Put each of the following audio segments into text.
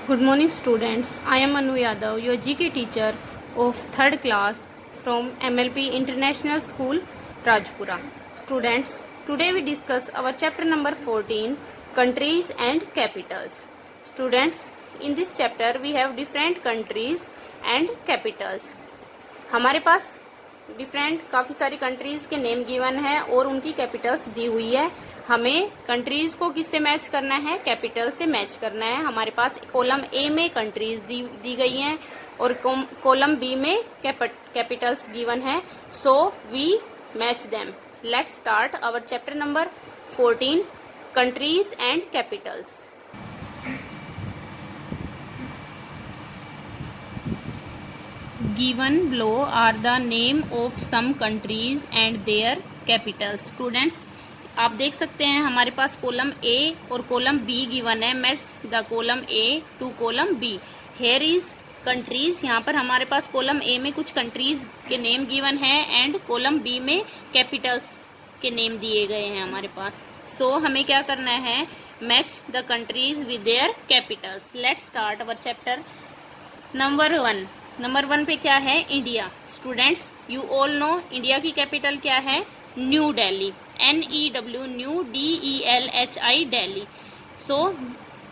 Good morning students. I am Anu Yadav, your GK teacher of 3rd class from MLP International School, Rajpura. Students, today we discuss our chapter number 14, countries and capitals. Students, in this chapter we have different countries and capitals. हमारे पास different काफ़ी सारी countries के name given है और उनकी Capitals दी हुई है। हमें कंट्रीज़ को किससे मैच करना है? कैपिटल से मैच करना है। हमारे पास कॉलम ए में कंट्रीज़ दी गई हैं और कॉलम बी में कैपिटल्स गिवन है। So we match them. Let's start our chapter number 14, countries and capitals. Given below are the name of some countries and their capitals. Students, आप देख सकते हैं हमारे पास कॉलम ए और कॉलम बी गिवन है। Match the column A to column B. Here is countries. यहाँ पर हमारे पास कॉलम ए में कुछ कंट्रीज के नेम गिवन है एंड कॉलम बी में कैपिटल्स के नेम दिए गए हैं हमारे पास। सो हमें क्या करना है? Match the countries with their Capitals. Let's start our chapter number 1। Number 1 पे क्या है? India. Students, you all no India की कैपिटल क्या है? New Delhi. NEW, new DELHI, Delhi. So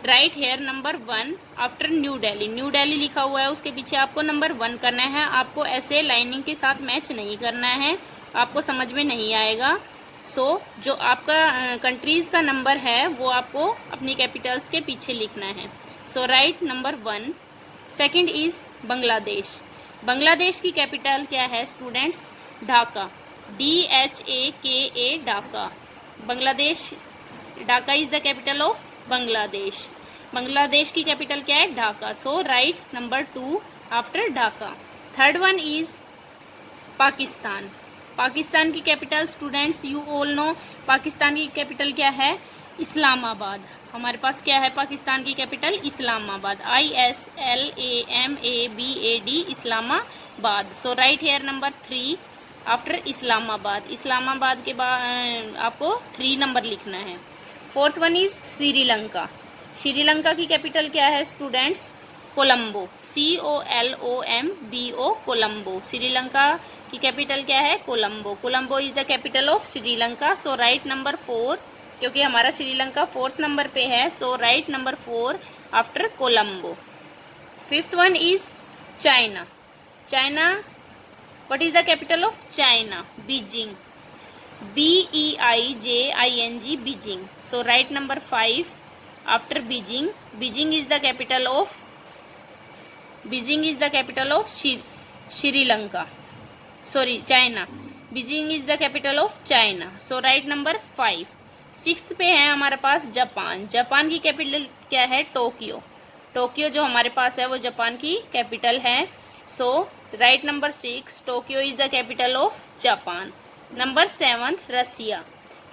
write here number 1 after new Delhi. New Delhi लिखा हुआ है, उसके पीछे आपको नंबर 1 करना है। आपको ऐसे लाइनिंग के साथ मैच नहीं करना है, आपको समझ में नहीं आएगा। सो जो आपका कंट्रीज का नंबर है वो आपको अपनी कैपिटल्स के पीछे लिखना है। So write number 1। Second is Bangladesh. Bangladesh की कैपिटल क्या है students? Dhaka. DHAKA, Dhaka. Bangladesh, Dhaka is the capital of Bangladesh. Bangladesh की कैपिटल क्या है? Dhaka. So write number 2 after Dhaka. Third one is Pakistan. Pakistan की capital students, you all know Pakistan की कैपिटल क्या है? इस्लामाबाद। हमारे पास क्या है पाकिस्तान की capital? Islamabad. ISLAMABAD, Islamabad. So write here number 3 after Islamabad. Islamabad के बाद आपको 3 नंबर लिखना है। Fourth one is Sri Lanka. Sri Lanka की कैपिटल क्या है स्टूडेंट्स? कोलंबो। COLOMBO, कोलंबो। श्रीलंका की कैपिटल क्या है? Colombo. Colombo is the capital of Sri Lanka. So write number 4, क्योंकि हमारा श्रीलंका 4th नंबर पे है। So write number 4 after Colombo. Fifth one is China. China, what is the capital of China? Beijing. BEIJING, Beijing. So write number 5 after Beijing. Beijing is the capital of Sri Lanka, sorry China. Beijing is the capital of China. So write number 5। 6th पे है हमारे पास Japan. Japan की capital क्या है? Tokyo. Tokyo जो हमारे पास है वो जापान की कैपिटल है। So write number 6, Tokyo is the capital of Japan. Number 7 Russia.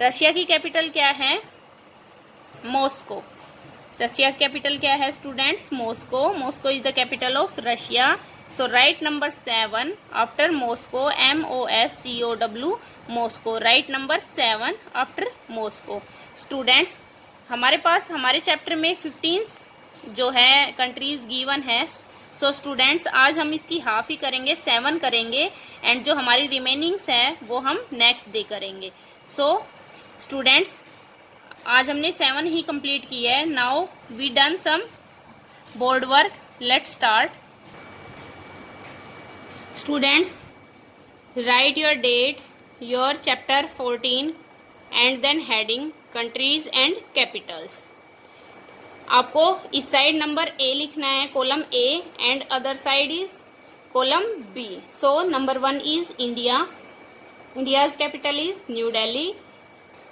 Russia की कैपिटल क्या है? मॉस्को। रशिया की कैपिटल क्या है students? Moscow. Moscow is the capital of Russia. So write number 7 after Moscow, MOSCOW, Moscow. Write number 7 after Moscow. Students, हमारे पास हमारे chapter में 15 जो है कंट्रीज गिवन है। सो स्टूडेंट्स, आज हम इसकी हाफ ही करेंगे, 7 करेंगे एंड जो हमारी रिमेनिंग्स है वो हम नेक्स्ट डे करेंगे। सो स्टूडेंट्स, आज हमने 7 ही कंप्लीट की है। Now we done some board work. Let's start. Students, write your date, your chapter 14 and then heading countries and capitals. आपको इस साइड नंबर A लिखना है, column A, and other side is column B. So number 1 is India. India's capital is new Delhi.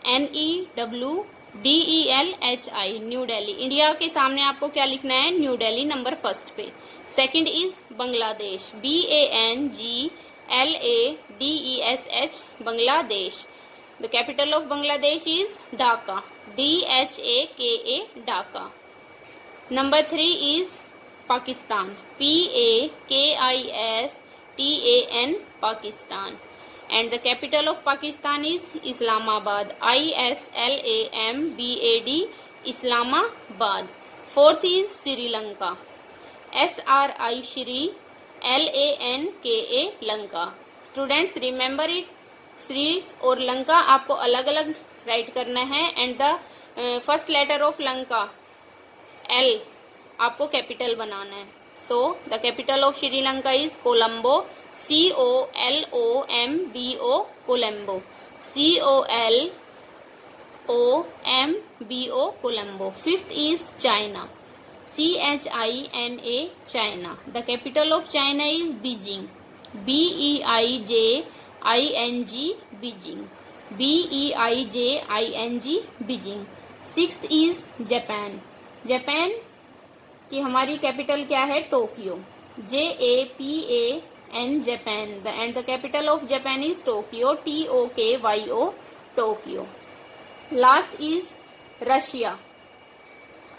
NEWDELHI, new Delhi. India के सामने आपको क्या लिखना है? न्यू दिल्ली नंबर 1st पे। Second is Bangladesh. BANGLADESH, Bangladesh. The capital of Bangladesh is Dhaka. DHAKA, Dhaka. Number 3 is Pakistan. PAKISTAN, Pakistan. And the capital of Pakistan is Islamabad. ISLAMBAD, Islamabad. Fourth is Sri Lanka. SRI Shri, LANKA Lanka. Students remember it. Sri और लंका आपको अलग अलग write करना है and the first letter of Lanka L आपको capital बनाना है. So the capital of Sri Lanka is Colombo. COLOMBO Colombo. COLOMBO Colombo. Fifth is China. CHINA China. The capital of China is Beijing. BEIJING Beijing. BEIJING Beijing. Sixth is Japan. Japan की हमारी capital क्या है? Tokyo. JAPAN Japan. And the capital of Japan is Tokyo. TOKYO Tokyo. Last is Russia.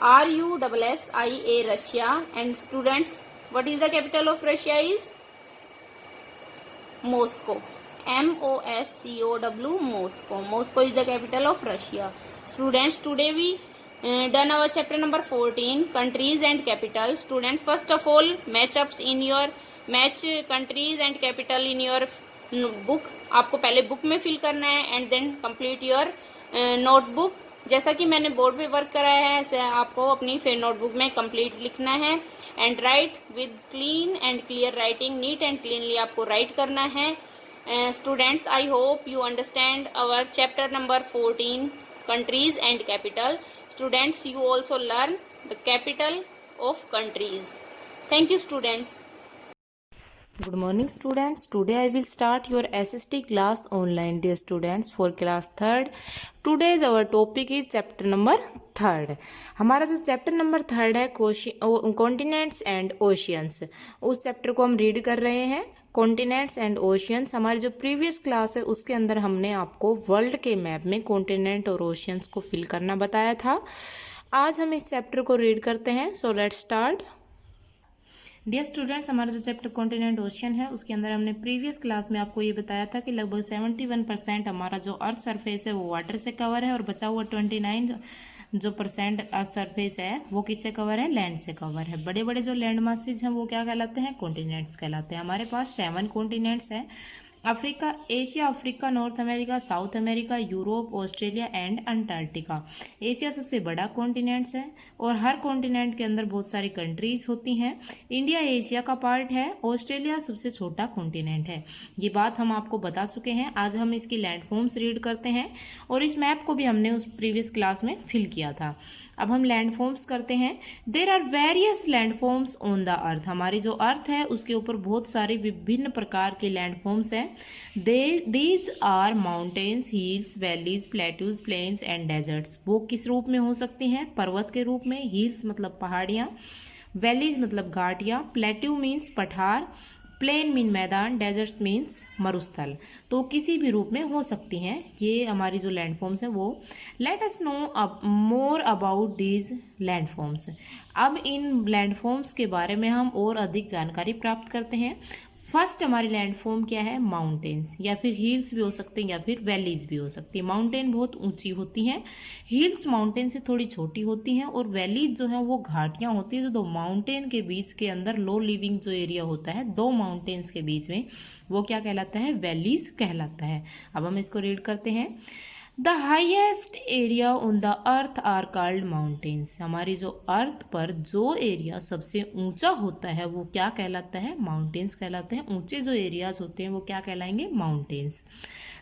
RUSSIA Russia. And students what is the capital of Russia is Moscow. MOSCOW Moscow. Moscow is the capital of Russia. Students, today we done our chapter number 14, countries and capital. Students, first of all, match countries and capital in your book. आपको पहले book में fill करना है and then complete your notebook. जैसा कि मैंने board पे work कराया है ऐसे आपको अपनी फिर नोटबुक में कंप्लीट लिखना है and right with clean and clear writing. Neat and cleanly आपको राइट करना है. Students, I hope you understand our chapter number 14, countries and capital. Students, you also learn the capital of countries. Thank you, students. Good morning, students. Today I will start your SST class online, dear students, for class 3rd. Today's our topic is chapter number 3rd. हमारा जो chapter number 3rd है continents and oceans, उस chapter को हम read कर रहे हैं. Continents and oceans हमारी जो प्रीवियस क्लास है उसके अंदर हमने आपको वर्ल्ड के मैप में कॉन्टिनेंट और ओशियंस को फिल करना बताया था. आज हम इस चैप्टर को रीड करते हैं. So let's start. Dear students, हमारा जो चैप्टर कॉन्टिनेंट ओशियन है उसके अंदर हमने प्रीवियस क्लास में आपको ये बताया था कि लगभग 71% हमारा जो अर्थ सरफेस है वो वाटर से कवर है और बचा हुआ 29 जो % अर्थ सरफेस है वो किससे कवर है? लैंड से कवर है. बड़े बड़े जो लैंड मासेज हैं वो क्या कहलाते हैं? कॉन्टिनेंट्स कहलाते हैं. हमारे पास 7 कॉन्टिनेंट्स हैं. Africa, Asia, Africa, north America, south America, Europe, Australia and Antarctica. Asia सबसे बड़ा कॉन्टिनेंट्स है और हर कॉन्टिनेंट के अंदर बहुत सारी कंट्रीज होती हैं. इंडिया एशिया का पार्ट है. ऑस्ट्रेलिया सबसे छोटा कॉन्टिनेंट है. ये बात हम आपको बता चुके हैं. आज हम इसकी लैंडफॉर्म्स रीड करते हैं और इस मैप को भी हमने उस प्रीवियस क्लास में फिल किया था. अब हम लैंडफॉर्म्स करते हैं. There are various landforms on the earth. हमारी जो अर्थ है उसके ऊपर बहुत सारी विभिन्न प्रकार के लैंडफॉर्म्स हैं. These are mountains, hills, valleys, plateaus, plains and deserts. वो किस रूप में हो सकती हैं? पर्वत के रूप में. हिल्स मतलब पहाड़ियाँ, वैलीज मतलब घाटियाँ, प्लेट्यू मीन्स पठार, प्लेन मीन मैदान, डेजर्ट्स मीन्स मरुस्थल. तो किसी भी रूप में हो सकती हैं. ये हमारी जो लैंडफॉर्म्स हैं वो. Let us know more about these landforms. अब इन लैंडफॉर्म्स के बारे में हम और अधिक जानकारी प्राप्त करते हैं. फर्स्ट हमारी लैंडफॉर्म क्या है? माउंटेन्स, या फिर हिल्स भी हो सकते हैं या फिर वैलीज भी हो सकती है. माउंटेन बहुत ऊंची होती हैं, हिल्स माउंटेन से थोड़ी छोटी होती हैं और वैलीज जो है वो घाटियाँ होती हैं जो दो माउंटेन के बीच के अंदर लो लिविंग जो एरिया होता है दो माउंटेन्स के बीच में वो क्या कहलाता है? वैलीज कहलाता है. अब हम इसको रीड करते हैं. The highest area on the earth are called mountains. हमारी जो अर्थ पर जो एरिया सबसे ऊंचा होता है वो क्या कहलाता है? माउंटेन्स कहलाते हैं. ऊंचे जो एरियाज होते हैं वो क्या कहलाएंगे? Mountains.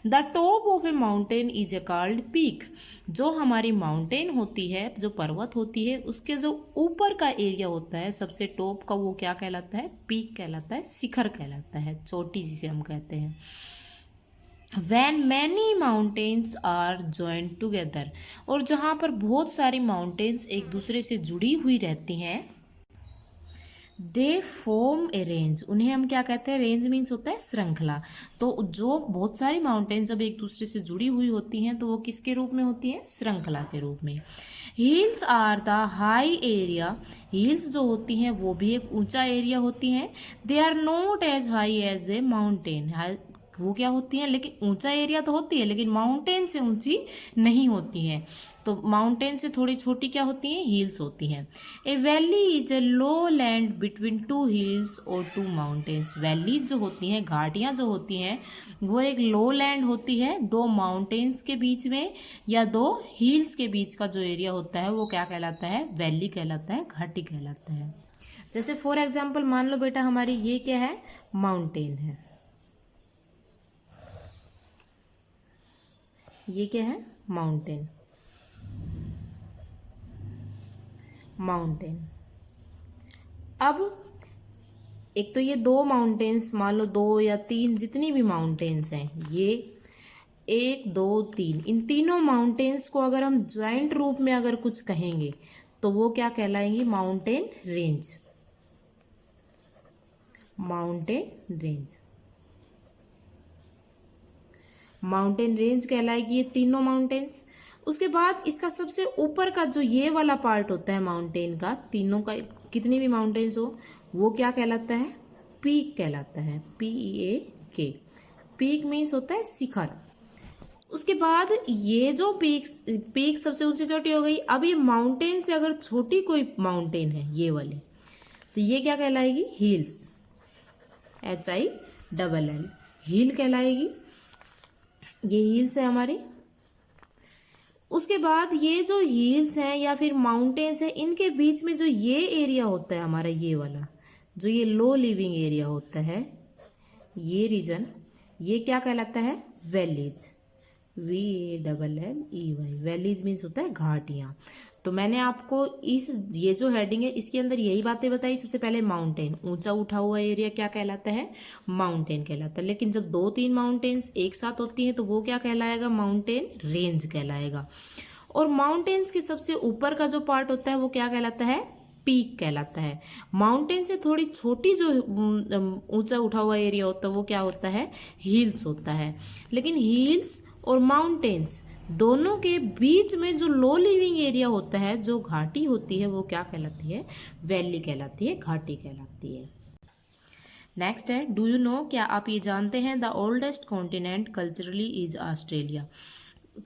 The top of a mountain is a called peak. जो हमारी माउंटेन होती है, जो पर्वत होती है, उसके जो ऊपर का एरिया होता है सबसे टॉप का वो क्या कहलाता है? पीक कहलाता है, शिखर कहलाता है, चोटी जिसे हम कहते हैं. When many mountains are joined together. और जहाँ पर बहुत सारी माउंटेन्स एक दूसरे से जुड़ी हुई रहती हैं, दे फॉर्म ए रेंज. उन्हें हम क्या कहते हैं? रेंज मीन्स होता है श्रृंखला. तो जो बहुत सारी माउंटेन्स जब एक दूसरे से जुड़ी हुई होती हैं तो वो किसके रूप में होती हैं? श्रृंखला के रूप में. Hills are the high area. Hills जो होती हैं वो भी एक ऊंचा एरिया होती हैं. They are not as high as a mountain. वो क्या होती हैं, लेकिन ऊंचा एरिया तो होती है लेकिन माउंटेन से ऊंची नहीं होती है। तो माउंटेन से थोड़ी छोटी क्या होती हैं, हिल्स होती हैं। A valley is a low land between two hills और टू माउंटेन्स। वैलीज जो होती हैं, घाटियाँ जो होती हैं, वो एक लो लैंड होती है दो माउंटेन्स के बीच में या दो हिल्स के बीच का जो एरिया होता है वो क्या कहलाता है, वैली कहलाता है, घाटी कहलाता है। जैसे फॉर एग्जाम्पल मान लो बेटा हमारी ये क्या है, माउंटेन है, ये क्या है, माउंटेन, माउंटेन। अब एक तो ये दो माउंटेन्स, मान लो दो या तीन, जितनी भी माउंटेन्स हैं, ये 1 2 3, इन तीनों माउंटेन्स को अगर हम ज्वाइंट रूप में अगर कुछ कहेंगे तो वो क्या कहलाएंगी, mountain range, mountain range, mountain range कहलाएगी ये तीनों माउंटेन्स। उसके बाद इसका सबसे ऊपर का जो ये वाला पार्ट होता है माउंटेन का, तीनों का कितनी भी माउंटेन्स हो, वो क्या कहलाता है, पीक कहलाता है, PEAK। पीक मीन्स होता है शिखर। उसके बाद ये जो पीक सबसे ऊंची चोटी हो गई। अब ये माउंटेन से अगर छोटी कोई माउंटेन है ये वाली, तो ये क्या कहलाएगी, हिल्स, HILL, हिल कहलाएगी, ये हिल्स है हमारी। उसके बाद ये जो हिल्स हैं या फिर माउंटेन्स हैं, इनके बीच में जो ये एरिया होता है हमारा, ये वाला जो ये लो लिविंग एरिया होता है, ये रीजन, ये क्या कहलाता है, वैलीज, VALLEY। वैलीज मीन्स होता है घाटियाँ। तो मैंने आपको ये जो हेडिंग है इसके अंदर यही बातें बताई। सबसे पहले माउंटेन, ऊंचा उठा हुआ एरिया क्या कहलाता है, माउंटेन कहलाता है। लेकिन जब 2-3 माउंटेन्स एक साथ होती हैं तो वो क्या कहलाएगा, माउंटेन रेंज कहलाएगा। और माउंटेन्स के सबसे ऊपर का जो पार्ट होता है वो क्या कहलाता है, पीक कहलाता है। माउंटेन से थोड़ी छोटी जो ऊंचा उठा हुआ एरिया होता है वो क्या होता है, हिल्स होता है। लेकिन हिल्स और माउंटेन्स दोनों के बीच में जो लो लिविंग एरिया होता है, जो घाटी होती है, वो क्या कहलाती है, वैली कहलाती है, घाटी कहलाती है। नेक्स्ट है, डू यू नो, क्या आप ये जानते हैं, the oldest continent culturally is Australia.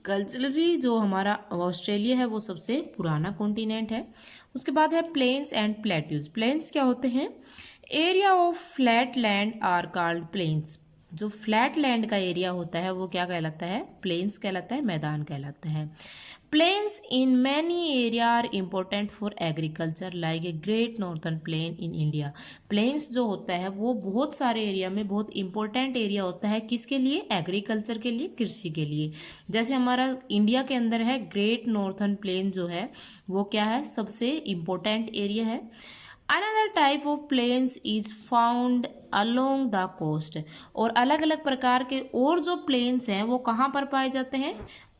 Culturally जो हमारा ऑस्ट्रेलिया है वो सबसे पुराना कॉन्टिनेंट है। उसके बाद है प्लेन्स एंड प्लेट्यूज। प्लेन्स क्या होते हैं, area of flat land are called plains. जो फ्लैट लैंड का एरिया होता है वो क्या कहलाता है, प्लेन्स कहलाता है, मैदान कहलाता है। Plains in many area are important for agriculture like a great northern plain in India. Plains जो होता है वो बहुत सारे एरिया में बहुत इंपॉर्टेंट एरिया होता है, किसके लिए, एग्रीकल्चर के लिए, कृषि के लिए। जैसे हमारा इंडिया के अंदर है ग्रेट नॉर्थर्न प्लेन, जो है वो क्या है, सबसे इम्पोर्टेंट एरिया है। Another type of plains is found along the coast. और अलग अलग प्रकार के और जो प्लेन्स हैं वो कहाँ पर पाए जाते हैं,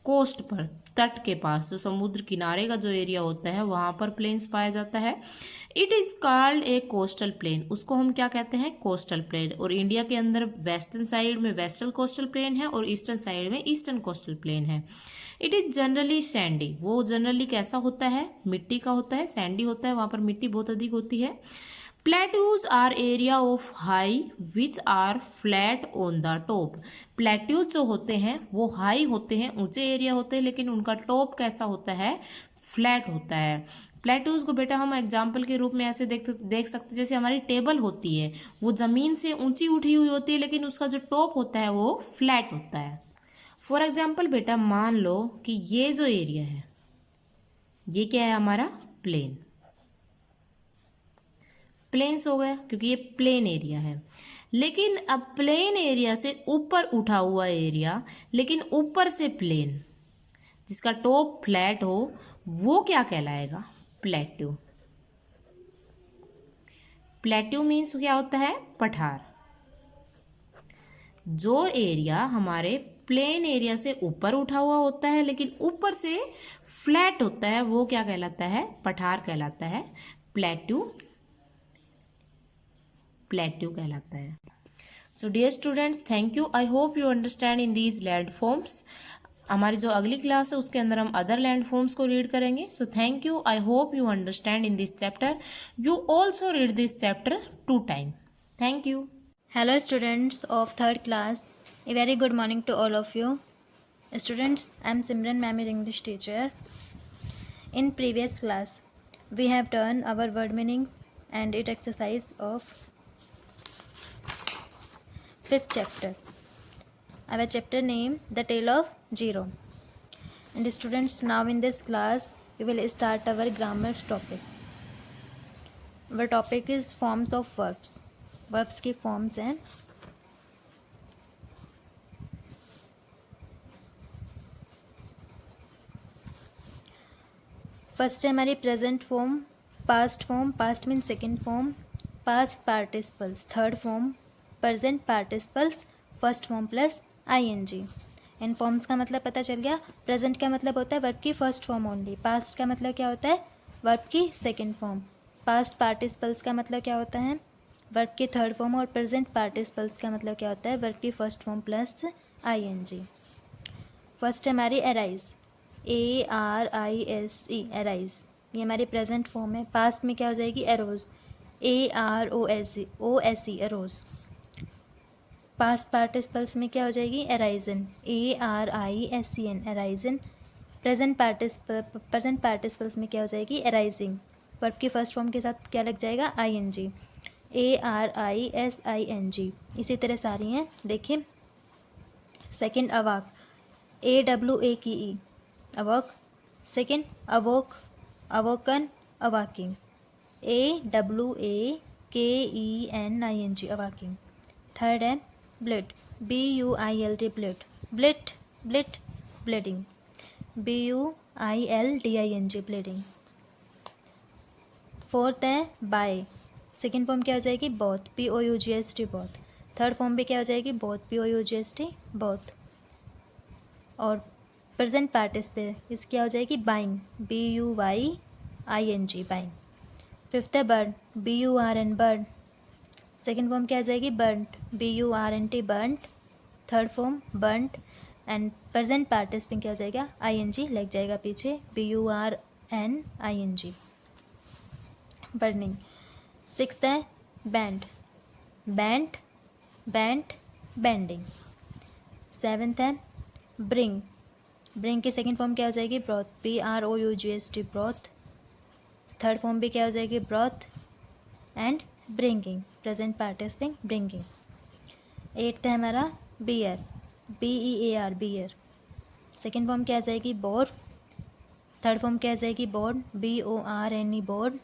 कोस्ट पर, तट के पास, जो समुद्र किनारे का जो एरिया होता है वहाँ पर प्लेन्स पाया जाता है। It is called a coastal plain, उसको हम क्या कहते हैं, कोस्टल प्लेन। और इंडिया के अंदर वेस्टर्न साइड में वेस्टर्न कोस्टल प्लेन है और ईस्टर्न साइड में ईस्टर्न कोस्टल प्लेन है। इट इज जनरली सैंडी, वो जनरली कैसा होता है, मिट्टी का होता है, सैंडी होता है, वहाँ पर मिट्टी बहुत अधिक होती है। Plateaus are area of high which are flat on the top. Plateaus जो होते हैं वो हाई होते हैं, ऊंचे एरिया होते हैं, लेकिन उनका टॉप कैसा होता है, फ्लैट होता है। प्लेट्यूज को बेटा हम एग्जाम्पल के रूप में ऐसे देख सकते हैं, जैसे हमारी टेबल होती है वो ज़मीन से ऊंची उठी हुई होती है लेकिन उसका जो टॉप होता है वो फ्लैट होता है। फॉर एग्जाम्पल बेटा मान लो कि ये जो एरिया है ये क्या है, हमारा प्लेन, प्लेन्स हो गया क्योंकि ये प्लेन एरिया है। लेकिन अब प्लेन एरिया से ऊपर उठा हुआ एरिया, लेकिन ऊपर से प्लेन, जिसका टॉप फ्लैट हो, वो क्या कहलाएगा, प्लेट्यू। प्लेट्यू मीन्स क्या होता है, पठार। जो एरिया हमारे प्लेन एरिया से ऊपर उठा हुआ होता है लेकिन ऊपर से फ्लैट होता है वो क्या कहलाता है, पठार कहलाता है, प्लेट्यू, प्लेट्यू कहलाता है। So dear students, thank you. I hope you understand in these landforms. हमारी जो अगली क्लास है उसके अंदर हम अदर लैंड फॉर्म्स को रीड करेंगे। So thank you. I hope you understand in this chapter. You also read this chapter 2 times. Thank you. Hello students of 3rd class. A very good morning to all of you. Students, I am Simran ma'am, your English teacher. In previous class, we have done our word meanings and it exercise of 5th chapter. Our chapter name, The Tale of Zero. And students, now in this class, we will start our grammar topic. Our topic is forms of verbs. Verbs की forms हैं. First है हमारी present form, past form, past mean second form, past participles third form, present participles first form plus I N G. इन forms का मतलब पता चल गया. प्रेजेंट का मतलब होता है वर्ब की फर्स्ट फॉर्म ओनली. पास्ट का मतलब क्या होता है, वर्ब की सेकेंड फॉर्म. पास्ट पार्टिसिपल्स का मतलब क्या होता है, वर्ब की थर्ड फॉर्म. और प्रेजेंट पार्टिसिपल्स का मतलब क्या होता है, वर्ब की first form plus ING. First है हमारी अराइज, ARISE, अराइज. ये हमारी प्रेजेंट फॉर्म है. पास्ट में क्या हो जाएगी, arose, AROSE, arose. Past participles में क्या हो जाएगी, arisen, ARISEN, arisen. Present participles में क्या हो जाएगी, अराइजिंग. वर्ब की फर्स्ट फॉर्म के साथ क्या लग जाएगा, ING, ARISING. इसी तरह सारी हैं. देखिए second awake, AWAKE, awake. Second awoke, awoken, awaking, AWAKENING, awaking. Third है built, BUILT, built, built, built, building, BUILDING, building. Fourth है बाय. सेकेंड फॉर्म क्या हो जाएगी, bought, BOUGHT, bought. Third form भी क्या हो जाएगी, बोथ, BOUGHT, बोथ. और प्रेजेंट पार्टिसिपल इस क्या हो जाएगी, बाइंग, BUYING, बाइंग. फिफ्थ है burn, BURN, burn. Second form क्या हो जाएगी, burnt, BURNT, burnt. Third form burnt. And present participle क्या हो जाएगा, ING लग जाएगा पीछे, BURNING, बर्निंग. सिक्स्थ है बैंड, बैंट, बैंट, बैंडिंग. सेवेंथ है ब्रिंग. ब्रिंग की सेकेंड फॉर्म क्या हो जाएगी, broth, BROUGHT, broth. Third form भी क्या हो जाएगी, broth. And bringing, present participle bringing. Eighth है हमारा beer, BEAR, beer. Second form क्या आ जाएगी, बोर. थर्ड फॉर्म क्या आ जाएगी, board, BORNE, board.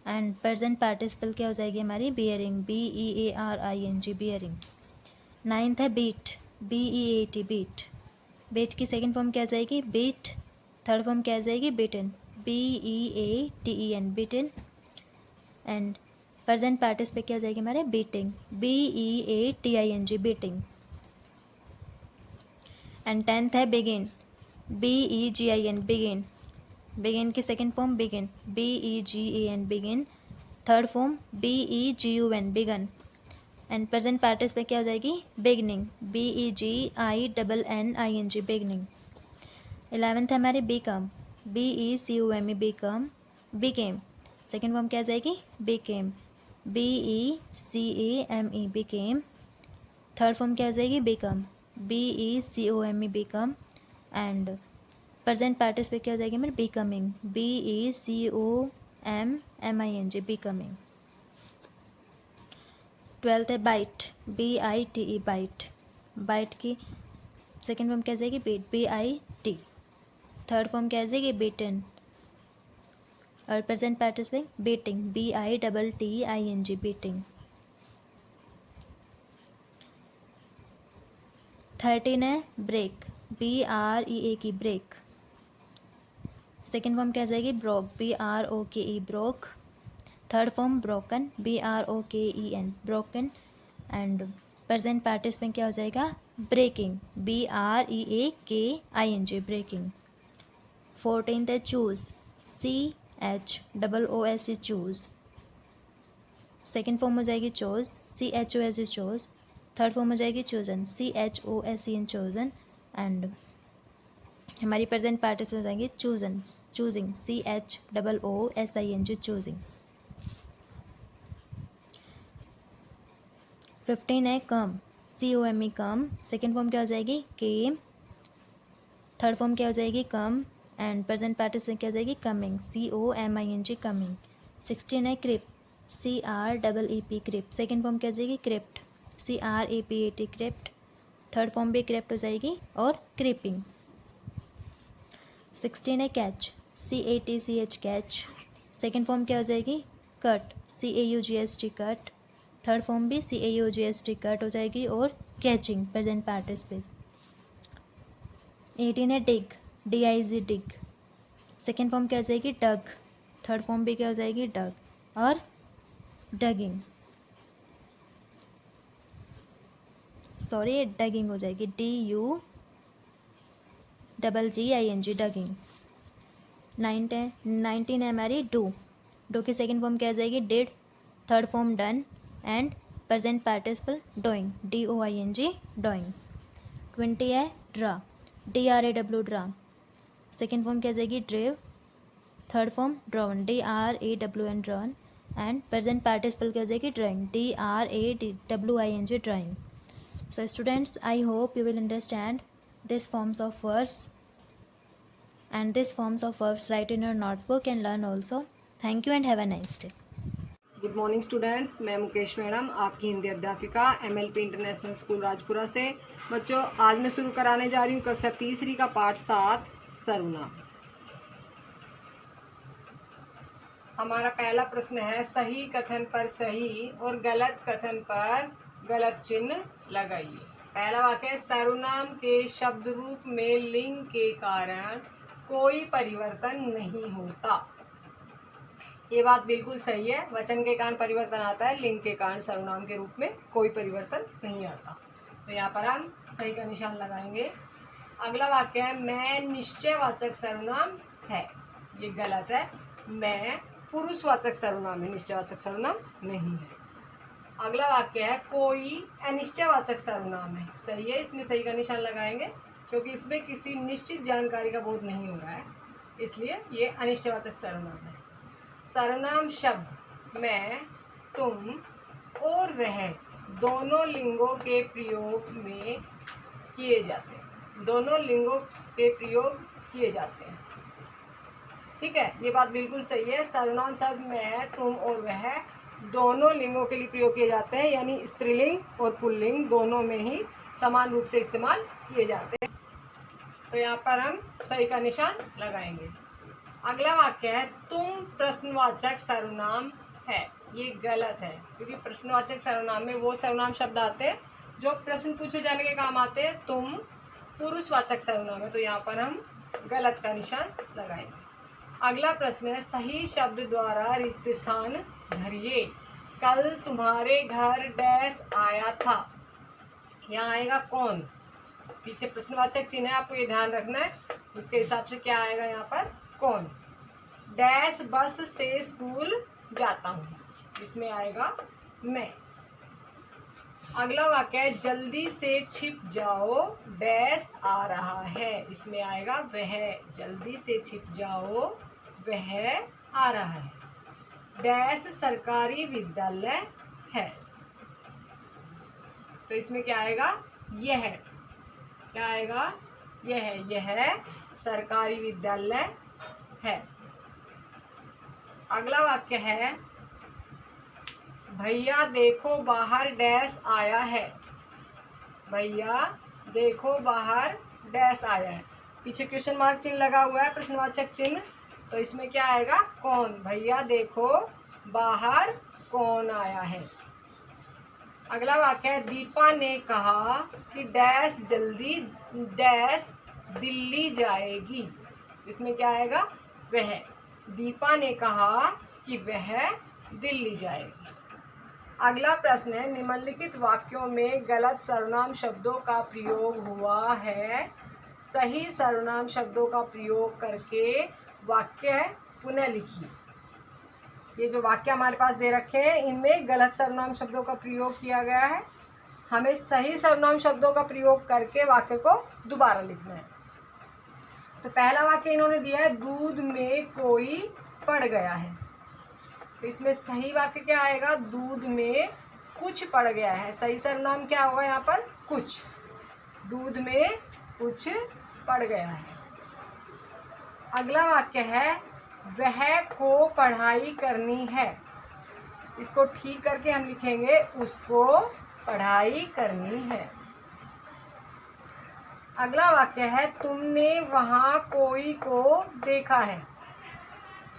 And present participle क्या हो जाएगी हमारी, बियरिंग, BEARING, बियरिंग. नाइन्थ है बीट, BEAT, बीट. बीट की सेकेंड फॉर्म क्या आ जाएगी, बीट. थर्ड फॉर्म क्या आ जाएगी, beaten, BEATEN, beaten. And present participle क्या हो जाएगी हमारे, beating, BEATING, beating. And tenth है बिगिन, BEGIN, बिगिन. बिगिन की second form begin, BEGAN, begin. Third form BEGUN, begun. And present participle क्या हो जाएगी, बिगनिंग, BEGINNING, बिगनिंग. 11th है हमारी become, BECUME, become. Became second form क्या आ जाएगी, became, BECAME, became. Third form क्या आ जाएगी, become, BECOME, become. And present participle क्या हो जाएगी हमारी, बिकमिंग, BECOMMING, बिकमिंग. 12th है बाइट, BITE, बाइट. बाइट की सेकेंड फॉर्म क्या आ जाएगी, बीट, BIT. थर्ड फॉर्म क्या आ जाएगी, बीटन. और present participle biting, BITTING, biting. 13 है break, BREAK, break. Second form क्या आ जाएगी, broke, BROKE, broke. Third form broken, BROKEN, broken. And present participle क्या हो जाएगा, ब्रेकिंग, BREAKING, ब्रेकिंग. 14th है choose, CHOOSE, choose. Second form हो जाएगी chose, CHOOSE, chose. Third form हो जाएगी चोजन, CHOSEN, चोजन. एंड हमारी प्रेजेंट पार्टिसिपल हो जाएंगे चूजन, चूजिंग, CHOOSING, चूजिंग. 15 है कम, COME कम, सेकेंड फॉर्म क्या हो जाएगी केम, थर्ड फॉर्म क्या हो जाएगी कम, एंड प्रेजेंट पार्टिसिपल क्या हो जाएगी कमिंग, COMING कमिंग। 16 है क्रिप, CREEP क्रिप, सेकेंड फॉर्म क्या हो जाएगी crypt, CRAPAT crypt, third form भी क्रिप्ट हो जाएगी और क्रिपिंग। 16 है catch, CATCH catch, second form क्या हो जाएगी cut, CAUGST cut, third form भी CAUGST कट हो जाएगी और कैचिंग प्रेजेंट पार्टिसिपल। 18 है डिग, DIG डिग, सेकेंड फॉर्म क्या हो जाएगी डग, थर्ड फॉर्म भी क्या हो जाएगी डग और डगिंग, सॉरी डगिंग हो जाएगी DUGGING डगिंग। 19 है हमारी डू की सेकेंड फॉर्म क्या हो जाएगी did, third form done and present participle doing, DOING doing. 20 है draw, DRAW draw, second form क्या हो जाएगी drew, third form drawn, DRAWN drawn and present participle क्या हो जाएगी drawing, DRAWING drawing. So students, I hope you will understand these forms of verbs and these forms of verbs write in your notebook and learn also. Thank you and have a nice day. Good morning students, मैं Mukesh madam आपकी हिंदी अध्यापिका MLP international school Rajpura से। बच्चों, आज मैं शुरू कराने जा रही हूँ कक्षा तीसरी का पाठ 7 सर्वनाम। हमारा पहला प्रश्न है सही कथन पर सही और गलत कथन पर गलत चिन्ह लगाइए। पहला वाक्य है सर्वनाम के शब्द रूप में लिंग के कारण कोई परिवर्तन नहीं होता। ये बात बिल्कुल सही है। वचन के कारण परिवर्तन आता है, लिंग के कारण सर्वनाम के रूप में कोई परिवर्तन नहीं आता। तो यहाँ पर हम सही का निशान लगाएंगे। अगला वाक्य है मैं निश्चयवाचक सर्वनाम है। ये गलत है। मैं पुरुषवाचक सर्वनाम है, निश्चयवाचक सर्वनाम नहीं है। अगला वाक्य है कोई अनिश्चयवाचक सर्वनाम है। सही है, इसमें सही का निशान लगाएंगे क्योंकि इसमें किसी निश्चित जानकारी का बोध नहीं हो रहा है, इसलिए ये अनिश्चयवाचक सर्वनाम है। सर्वनाम शब्द मैं, तुम और वह दोनों लिंगों के प्रयोग में किए जाते हैं। दोनों लिंगों के प्रयोग किए जाते हैं। ठीक है, ये बात बिल्कुल सही है। सर्वनाम शब्द मैं, तुम और वह दोनों लिंगों के लिए प्रयोग किए जाते हैं, यानी स्त्रीलिंग और पुल्लिंग दोनों में ही समान रूप से इस्तेमाल किए जाते हैं। तो यहाँ पर हम सही का निशान लगाएंगे। अगला वाक्य है तुम प्रश्नवाचक सर्वनाम है। ये गलत है क्योंकि प्रश्नवाचक सर्वनाम में वो सर्वनाम शब्द आते हैं जो प्रश्न पूछे जाने के काम आते हैं। तुम पुरुषवाचक सर्वनाम है, तो यहाँ पर हम गलत का निशान लगाएंगे। अगला प्रश्न है सही शब्द द्वारा रिक्त स्थान भरिए। कल तुम्हारे घर डैश आया था। यहाँ आएगा कौन, पीछे प्रश्नवाचक चिन्ह है, आपको ये ध्यान रखना है। उसके हिसाब से क्या आएगा यहाँ पर कौन। डैश बस से स्कूल जाता हूँ, इसमें आएगा मैं। अगला वाक्य है जल्दी से छिप जाओ डैश आ रहा है। इसमें आएगा वह। जल्दी से छिप जाओ वह आ रहा है। डैश सरकारी विद्यालय है, तो इसमें क्या आएगा यह। क्या आएगा यह सरकारी विद्यालय है। अगला वाक्य है भैया देखो बाहर डैश आया है। भैया देखो बाहर डैश आया है, पीछे क्वेश्चन मार्क चिन्ह लगा हुआ है, प्रश्नवाचक चिन्ह, तो इसमें क्या आएगा कौन। भैया देखो बाहर कौन आया है। अगला वाक्य है दीपा ने कहा कि डैश जल्दी डैश दिल्ली जाएगी। इसमें क्या आएगा वह। दीपा ने कहा कि वह दिल्ली जाएगी। अगला प्रश्न है निम्नलिखित वाक्यों में गलत सर्वनाम शब्दों का प्रयोग हुआ है। सही सर्वनाम शब्दों का प्रयोग करके वाक्य पुनः लिखिए। ये जो वाक्य हमारे पास दे रखे हैं इनमें गलत सर्वनाम शब्दों का प्रयोग किया गया है। हमें सही सर्वनाम शब्दों का प्रयोग करके वाक्य को दोबारा लिखना है। तो पहला वाक्य इन्होंने दिया है दूध में कोई पड़ गया है, तो इसमें सही वाक्य क्या आएगा दूध में कुछ पड़ गया है। सही सर्वनाम क्या होगा यहाँ पर? कुछ। दूध में कुछ पड़ गया है। अगला वाक्य है वह को पढ़ाई करनी है। इसको ठीक करके हम लिखेंगे उसको पढ़ाई करनी है। अगला वाक्य है तुमने वहाँ कोई को देखा है।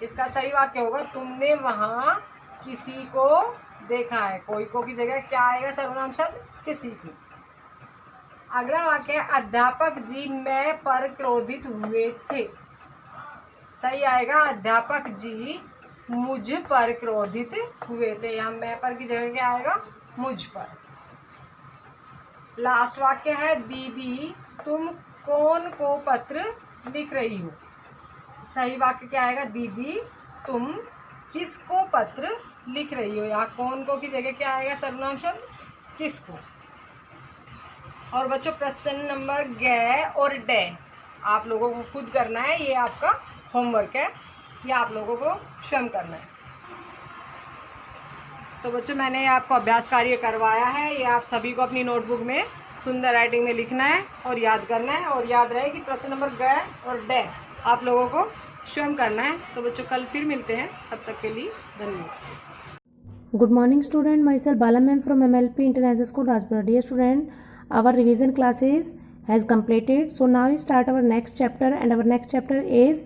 इसका सही वाक्य होगा तुमने वहाँ किसी को देखा है। कोई को की जगह क्या आएगा? सर्वनाम शब्द किसी को। अगला वाक्य है अध्यापक जी मैं पर क्रोधित हुए थे। सही आएगा अध्यापक जी मुझ पर क्रोधित हुए थे। यहाँ मैं पर की जगह क्या आएगा? मुझ पर। लास्ट वाक्य है दीदी तुम कौन को पत्र लिख रही हो। सही वाक्य क्या आएगा? दीदी तुम किसको पत्र लिख रही हो। यहाँ कौन को की जगह क्या आएगा? सर्वनाम शब्द किसको। और बच्चों प्रश्न नंबर ग और डे आप लोगों को खुद करना है। ये आपका होमवर्क है, ये आप लोगों को स्वयं करना है। तो बच्चों मैंने आपको अभ्यास कार्य करवाया है। ये आप सभी को अपनी नोटबुक में सुंदर राइटिंग में लिखना है और याद करना है। और याद रहे कि प्रश्न नंबर ग और डे आप लोगों को स्वयं करना है। तो बच्चों कल फिर मिलते हैं, तब तक के लिए धन्यवाद। Good morning student, myself Bala ma'am from MLP International School Rajpura. Dear student, our revision classes has completed. So now we start our next chapter and our next chapter is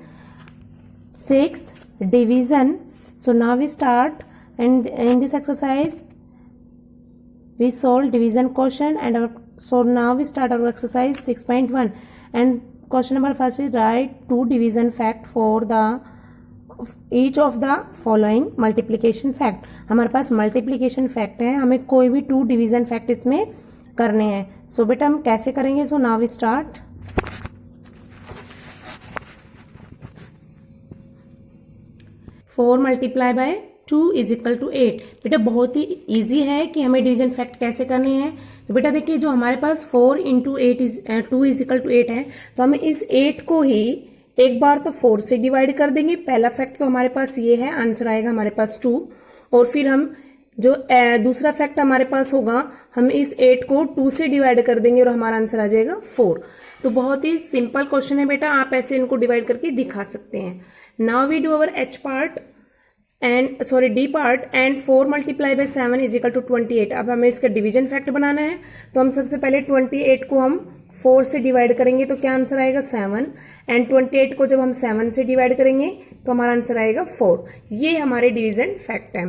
6th division. So now we start and in this exercise we solve division question and so now we start our exercise 6.1 and question number first is write two division fact for the each of the following multiplication fact. हमारे पास multiplication fact है, हमें कोई भी two division fact इसमें करने हैं। सो बेटा हम कैसे करेंगे? So now we start. 4 multiply by 2 is equal to 8। बेटा बहुत ही इजी है कि हमें डिवीजन फैक्ट कैसे करने हैं। तो बेटा देखिए जो हमारे पास 4 इंटू 2 इज इक्वल टू 8 है, तो हमें इस 8 को ही एक बार तो 4 से डिवाइड कर देंगे। पहला फैक्ट तो हमारे पास ये है, आंसर आएगा हमारे पास 2। और फिर हम जो दूसरा फैक्ट हमारे पास होगा, हम इस 8 को 2 से डिवाइड कर देंगे और हमारा आंसर आ जाएगा 4। तो बहुत ही सिंपल क्वेश्चन है बेटा, आप ऐसे इनको डिवाइड करके दिखा सकते हैं। Now we do our H part and D part and 4 multiply by 7 is equal to 28। अब हमें इसका डिवीजन फैक्ट बनाना है, तो हम सबसे पहले 28 को हम 4 से डिवाइड करेंगे तो क्या आंसर आएगा 7। एंड 28 को जब हम 7 से डिवाइड करेंगे तो हमारा आंसर आएगा 4। ये हमारे डिवीजन फैक्ट है।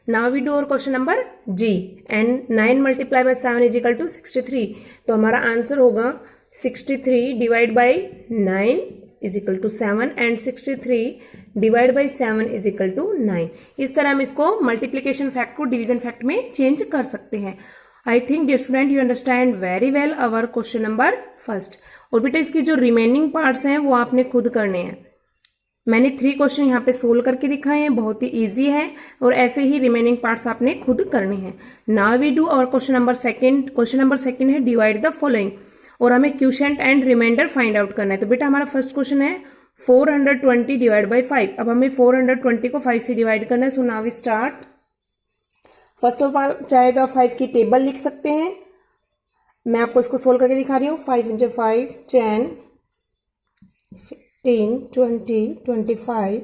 Now we do our question number G and 9 multiply by 7 is equal to 63। तो हमारा आंसर होगा 63 divide by 9 is equal to 7 and 63 divide by 7 is equal to 9। इस तरह हम इसको मल्टीप्लीकेशन फैक्ट को डिवीजन फैक्ट में चेंज कर सकते हैं। I think dear student you understand very well our question number first. और बेटा इसकी जो रिमेनिंग पार्ट्स हैं वो आपने खुद करने हैं। मैंने 3 क्वेश्चन यहाँ पे सोल्व करके दिखाए हैं, बहुत ही इजी है और ऐसे ही रिमेनिंग पार्ट्स आपने खुद करने हैं। Now we do our question number second. Question number second है डिवाइड द फॉलोइंग और हमें quotient and reminder find out करना है। तो बेटा हमारा फर्स्ट क्वेश्चन है 420 डिवाइड बाय 5। अब हमें 420 को 5 से डिवाइड करना है। So now we start. First of all चाहे तो आप 5 की टेबल लिख सकते हैं, मैं आपको इसको सोल्व करके दिखा रही हूँ। 5 × 5 10 15 20 25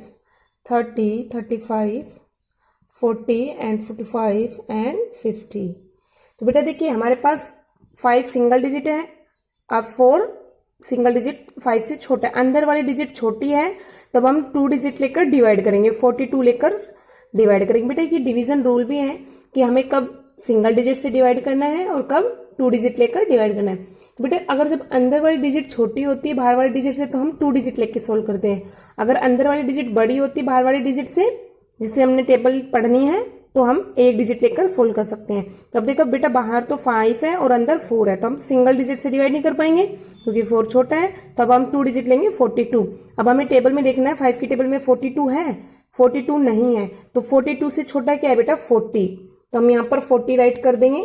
30 35 40 एंड 45 एंड 50। तो बेटा देखिए हमारे पास 5 सिंगल डिजिट है, अब 4 सिंगल डिजिट 5 से छोटा है, अंदर वाली डिजिट छोटी है, तब हम 2 डिजिट लेकर डिवाइड करेंगे, 42 लेकर डिवाइड करेंगे। बेटा ये डिवीजन रूल भी है कि हमें कब सिंगल डिजिट से डिवाइड करना है और कब 2 डिजिट लेकर डिवाइड करना है। तो बेटा अगर जब अंदर वाली डिजिट छोटी होती है बाहर वाली डिजिट से, तो हम 2 डिजिट लेकर सोल्व करते हैं। अगर अंदर वाली डिजिट बड़ी होती है बाहर वाली डिजिट से, जिससे हमने टेबल पढ़नी है, तो हम 1 डिजिट लेकर सोल्व कर सकते हैं। तो अब देखो बेटा बाहर तो 5 है और अंदर 4 है, तो हम सिंगल डिजिट से डिवाइड नहीं कर पाएंगे क्योंकि 4 छोटा है, तब हम 2 डिजिट लेंगे 42। अब हमें टेबल में देखना है 5 की टेबल में 42 है, 42 नहीं है, तो 42 से छोटा क्या है बेटा 40, तो हम यहाँ पर 40 राइट कर देंगे।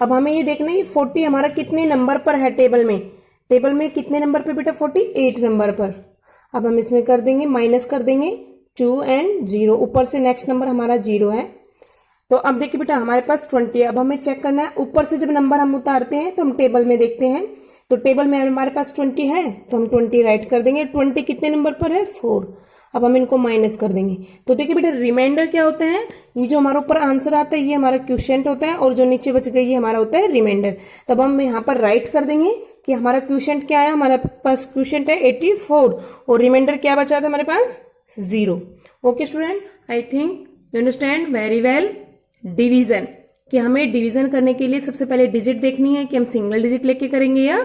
अब हमें ये देखना है 40 हमारा कितने नंबर पर है टेबल में, टेबल में कितने नंबर पे बेटा 48 नंबर पर। अब हम इसमें कर देंगे माइनस कर देंगे 2 एंड 0, ऊपर से नेक्स्ट नंबर हमारा 0 है, तो अब देखिए बेटा हमारे पास 20 है। अब हमें चेक करना है, ऊपर से जब नंबर हम उतारते हैं तो हम टेबल में देखते हैं, तो टेबल में हमारे पास 20 है तो हम 20 राइट कर देंगे। 20 कितने नंबर पर है? 4। अब हम इनको माइनस कर देंगे। तो देखिए बेटा रिमाइंडर क्या होता है, ये जो हमारे ऊपर आंसर आता है ये हमारा क्वोशिएंट होता है और जो नीचे बच गई ये हमारा होता है रिमाइंडर। तब हम यहाँ पर राइट कर देंगे कि हमारा क्वोशिएंट क्या है, हमारे पास क्वोशिएंट है 84 और रिमाइंडर क्या बचा था हमारे पास? 0। Okay student, I think you understand very well. Division, कि हमें डिवीजन करने के लिए सबसे पहले डिजिट देखनी है कि हम सिंगल डिजिट लेके करेंगे या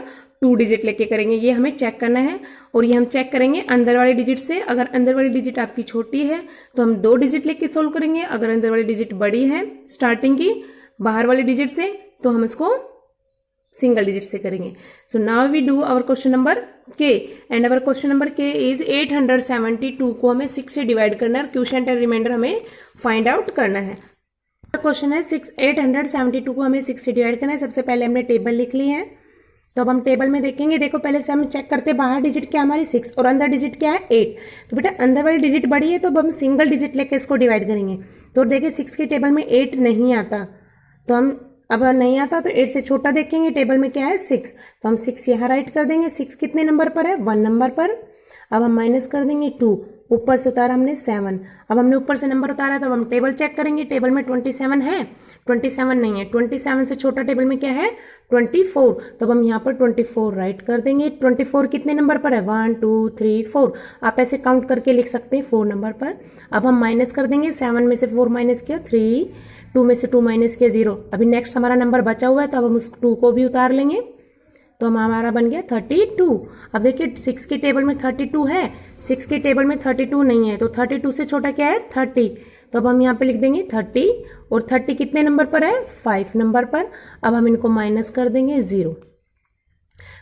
2 डिजिट लेके करेंगे, ये हमें चेक करना है। और ये हम चेक करेंगे अंदर वाले डिजिट से। अगर अंदर वाली डिजिट आपकी छोटी है तो हम 2 डिजिट लेके सोल्व करेंगे, अगर अंदर वाली डिजिट बड़ी है स्टार्टिंग की बाहर वाली डिजिट से तो हम इसको सिंगल डिजिट से करेंगे। So now we do our question number K and our question number K is 872 को हमें 6 से डिवाइड करना है, क्वोशिएंट एंड रिमाइंडर हमें फाइंड आउट करना है। क्वेश्चन है 872 को हमें 6 से डिवाइड करना है। सबसे पहले हमने टेबल लिख ली है, तो अब हम टेबल में देखेंगे। देखो पहले से हम चेक करते हैं बाहर डिजिट क्या हमारी 6 और अंदर डिजिट क्या है 8। तो बेटा अंदर वाली डिजिट बड़ी है तो अब हम सिंगल डिजिट लेके इसको डिवाइड करेंगे। तो देखिए 6 के टेबल में 8 नहीं आता, तो हम अब नहीं आता तो 8 से छोटा देखेंगे, टेबल में क्या है 6, तो हम 6 यहाँ राइट कर देंगे। 6 कितने नंबर पर है? 1 नंबर पर। अब हम माइनस कर देंगे 2, ऊपर से उतारा हमने 7। अब हमने ऊपर से नंबर उतारा तो अब हम टेबल चेक करेंगे, टेबल में 27 है? 27 नहीं है। 27 से छोटा टेबल में क्या है? 24। तो अब हम यहाँ पर 24 राइट कर देंगे। 24 कितने नंबर पर है? 1 2 3 4। आप ऐसे काउंट करके लिख सकते हैं 4 नंबर पर। अब हम माइनस कर देंगे, 7 में से 4 माइनस किया 3, 2 में से 2 माइनस किया 0। अभी नेक्स्ट हमारा नंबर बचा हुआ है तो अब हम उस 2 को भी उतार लेंगे, तो हमारा बन गया 32। अब देखिए 6 की टेबल में 32 है, 6 की टेबल में 32 नहीं है, तो 32 से छोटा क्या है? 30। तो अब हम यहाँ पे लिख देंगे 30 और 30 कितने नंबर पर है? 5 नंबर पर। अब हम इनको माइनस कर देंगे 0।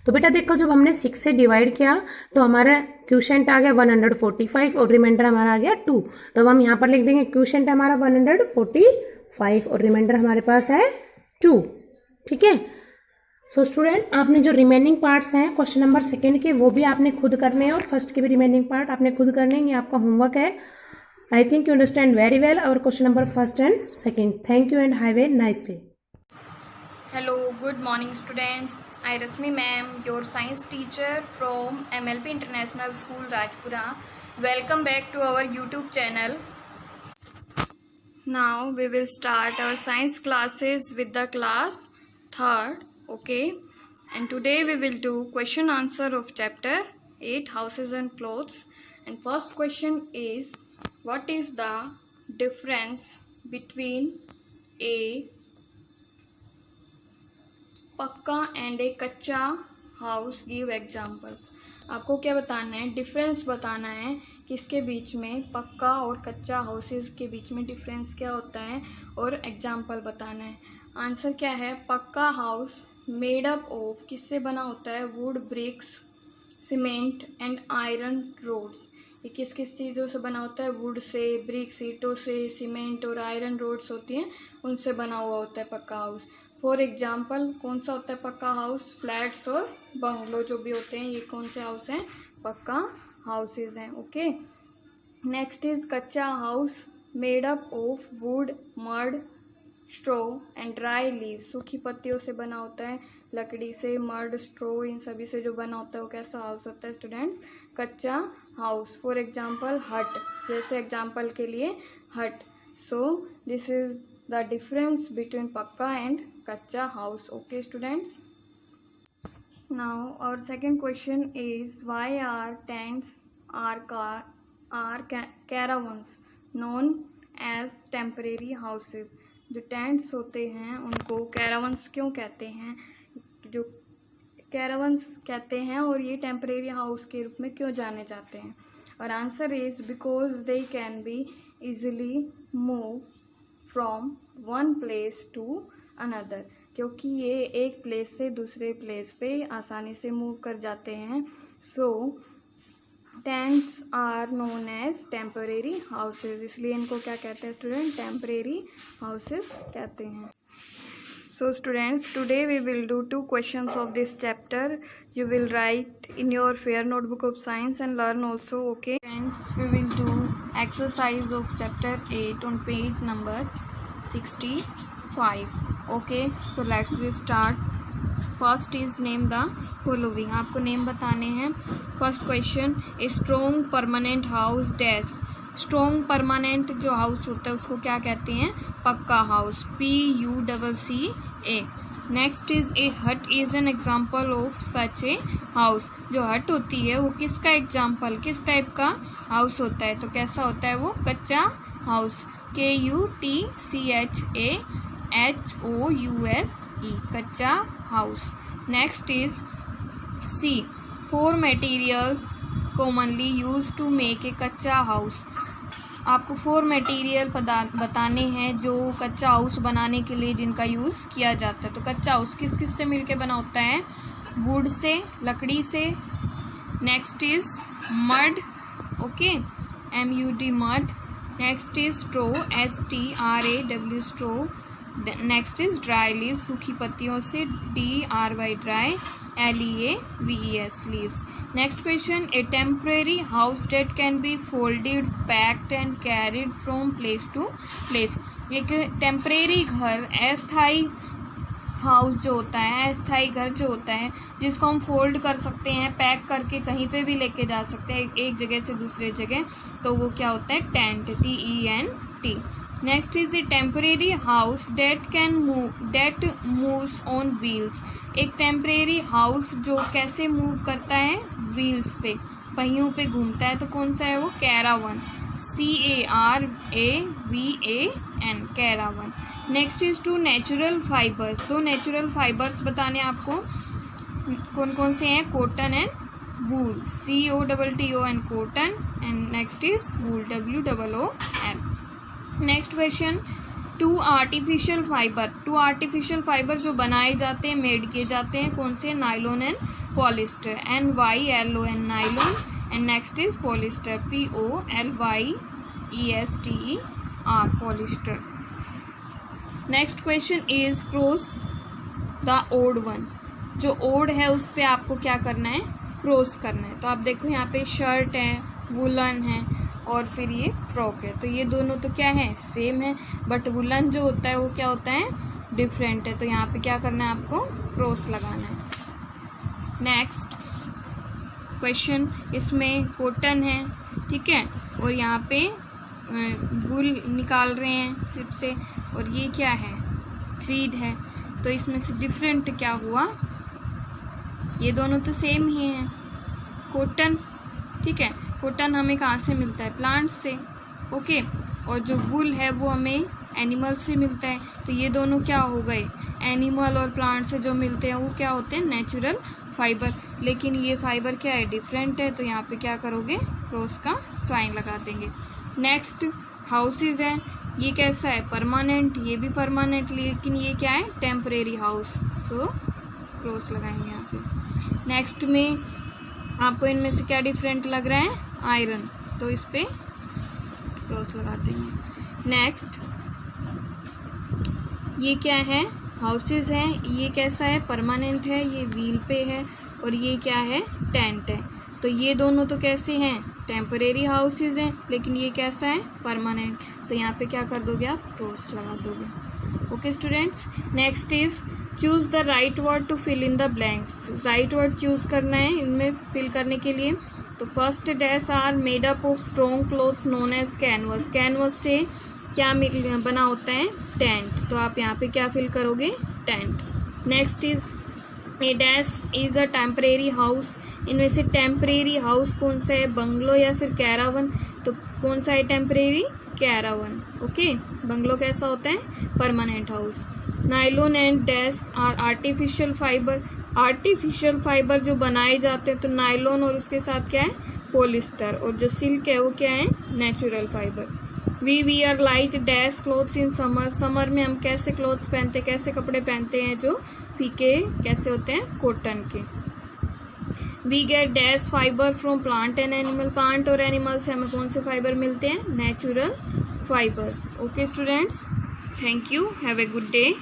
तो बेटा देखो जब हमने 6 से डिवाइड किया तो हमारा क्वोशिएंट आ गया 145 और रिमाइंडर हमारा आ गया 2। तो अब हम यहाँ पर लिख देंगे क्वोशिएंट हमारा 145 और रिमाइंडर हमारे पास है 2। ठीक है। सो स्टूडेंट आपने जो रिमेनिंग पार्ट्स हैं क्वेश्चन नंबर 2 के वो भी आपने खुद करने हैं और फर्स्ट के भी रिमेनिंग पार्ट आपने खुद करने हैं, ये आपका होमवर्क है। I think you understand very well our question number 1 and 2। Thank you and have a nice day. Hello, good morning students. I Rasmi ma'am, your science teacher from MLP International School Rajpura. Welcome back to our YouTube channel. Now we will start our science classes with the class 3rd. Okay, and today we will do question answer of chapter 8 houses and clothes. And first question is, what is the difference between a पक्का and A kutcha house? Give examples. आपको क्या बताना है? Difference बताना है किसके बीच में, पक्का और कच्चा हाउसेस के बीच में डिफरेंस क्या होता है और एग्जाम्पल बताना है। आंसर क्या है? पक्का हाउस मेड अप ऑफ, किससे बना होता है? Wood, bricks, cement and iron rods. ये किस किस चीज़ों से बना होता है? वुड से, ब्रिक्स ईंटों से, सीमेंट और आयरन रोड्स होती हैं उनसे बना हुआ होता है पक्का हाउस। फॉर एग्जाम्पल कौन सा होता है पक्का हाउस? फ्लैट्स और बंगलो जो भी होते हैं ये कौन से हाउस हैं? पक्का हाउसेज हैं। Okay, next is kutcha house made up of wood, mud, straw and dry leaves. सूखी पत्तियों से बना होता है, लकड़ी से, मड, स्ट्रो, इन सभी से जो बना होता है वो कैसा हाउस होता है स्टूडेंट्स? कच्चा हाउस। फॉर एग्जाम्पल हट, जैसे एग्जाम्पल के लिए हट। So this is the difference between pakka and kacha house. Okay students, now our second question is, why are tents are caravans known as temporary houses? जो tents होते हैं उनको कैरावंस क्यों कहते हैं? जो कैरावंस कहते हैं और ये टेम्परेरी हाउस के रूप में क्यों जाने जाते हैं? और answer is because they can be easily move from one place to another, क्योंकि ये एक प्लेस से दूसरे प्लेस पे आसानी से मूव कर जाते हैं। So tents are known as temporary houses, इसलिए इनको क्या कहते हैं स्टूडेंट? टेम्परेरी हाउसेज कहते हैं। So students, today we will do 2 questions of this chapter. You will write in your fair notebook of science and learn also. Okay, friends, we will do exercise of chapter 8 on page number 65. Okay, so let's we start. First is name the following. आपको name बताने हैं. First question, strong permanent house dash. Strong permanent जो house होता है उसको क्या कहते हैं? Pucca house. PUCCA. Next is a hut is an example of such a house. जो हट होती है वो किसका एग्जाम्पल, किस टाइप का हाउस होता है? तो कैसा होता है वो? Kutcha house. KUTCHAHOUSE, kutcha house. Next is C. 4 materials commonly use to make a kutcha house. आपको 4 मटेरियल बताने हैं जो कच्चा हाउस बनाने के लिए जिनका यूज़ किया जाता है. तो कच्चा हाउस किस किस से मिलके बना होता है? वुड से, लकड़ी से. Next is mud. Okay, MUD mud. Next is straw, STRAW straw. Next is dry leave, सूखी पत्तियों से, DRY dry, LEAVES leaves. Next question, a temporary house that can be folded, packed and carried from place to place. एक temporary घर, अस्थाई house जो होता है, अस्थाई घर जो होता है जिसको हम फोल्ड कर सकते हैं, पैक करके कहीं पे भी लेके जा सकते हैं एक जगह से दूसरे जगह, तो वो क्या होता है? Tent. TENT. Next is a temporary house that moves on wheels. एक टेम्परेरी हाउस जो कैसे मूव करता है? व्हील्स पे, पहियों पे घूमता है. तो कौन सा है वो? Caravan. CARAVAN, caravan. Next is two natural fibres. 2 natural fibres बताने आपको. कौन कौन से हैं? Cotton and wool. COTTON, cotton. And next is wool, WOOL. Next question, 2 artificial fibre. 2 artificial fibre जो बनाए जाते हैं, मेड किए जाते हैं, कौन से? Nylon and polyester. NYLON, nylon. And next is polyester, POLYESTER, polyester. Next question is cross the odd one. जो ओड है उस पर आपको क्या करना है? क्रॉस करना है. तो आप देखो यहाँ पे शर्ट है, वुलन है और फिर ये फ्रॉक है. तो ये दोनों तो क्या है? सेम है. बट वुलन जो होता है वो क्या होता है? डिफरेंट है. तो यहाँ पे क्या करना है आपको? क्रॉस लगाना है. नेक्स्ट क्वेश्चन, इसमें कॉटन है, ठीक है, और यहाँ पे वूल निकाल रहे हैं सिर्फ से, और ये क्या है? थ्रीड है. तो इसमें से डिफरेंट क्या हुआ? ये दोनों तो सेम ही हैं. कॉटन, ठीक है, कॉटन हमें कहाँ से मिलता है? प्लांट्स से. ओके, और जो वूल है वो हमें एनिमल से मिलता है. तो ये दोनों क्या हो गए? एनिमल और प्लांट से जो मिलते हैं वो क्या होते हैं? Natural fibre. लेकिन ये फाइबर क्या है? डिफरेंट है. तो यहाँ पे क्या करोगे? क्रॉस का साइन लगा देंगे. नेक्स्ट हाउसेज है. ये कैसा है? परमानेंट. ये भी परमानेंट, लेकिन ये क्या है? Temporary house. सो क्रॉस लगाएंगे यहाँ पे. नेक्स्ट में आपको इनमें से क्या डिफरेंट लग रहा है? आयरन. तो इस पे क्रॉस लगा देंगे. नेक्स्ट ये क्या है? हाउसेज हैं. ये कैसा है? परमानेंट है. ये व्हील पे है. और ये क्या है? टेंट है. तो ये दोनों तो कैसे हैं? टेम्परेरी हाउसेज हैं, लेकिन ये कैसा है? परमानेंट. तो यहाँ पे क्या कर दोगे आप? क्रॉस लगा दोगे. Okay students, next is choose the right word to fill in the blanks. Right word choose करना है इनमें फिल करने के लिए. तो first dash are made up of strong cloths known as canvas. Canvas से क्या बना होता है? टेंट. तो आप यहाँ पे क्या फिल करोगे? Tent. Next is A dash is a temporary house. इनमें से टेम्परेरी हाउस कौन सा है? बंगलो या फिर कैरावन. तो कौन सा है टेम्परेरी? कैरावन. ओके, बंगलो कैसा होता है? Permanent house. Nylon and dash are artificial fibre. Artificial fibre जो बनाए जाते हैं, तो नाइलॉन और उसके साथ क्या है? पॉलिस्टर. और जो सिल्क है वो क्या है? Natural fibre. We wear light dash clothes in summer. Summer में हम कैसे क्लोथ्स पहनते हैं, कैसे कपड़े पहनते हैं जो फीके कैसे होते हैं? कॉटन के. We get dash fibre from plant and animal. Plant और एनिमल से हमें कौन से फाइबर मिलते हैं? Natural fibres. Okay students, thank you. Have a good day.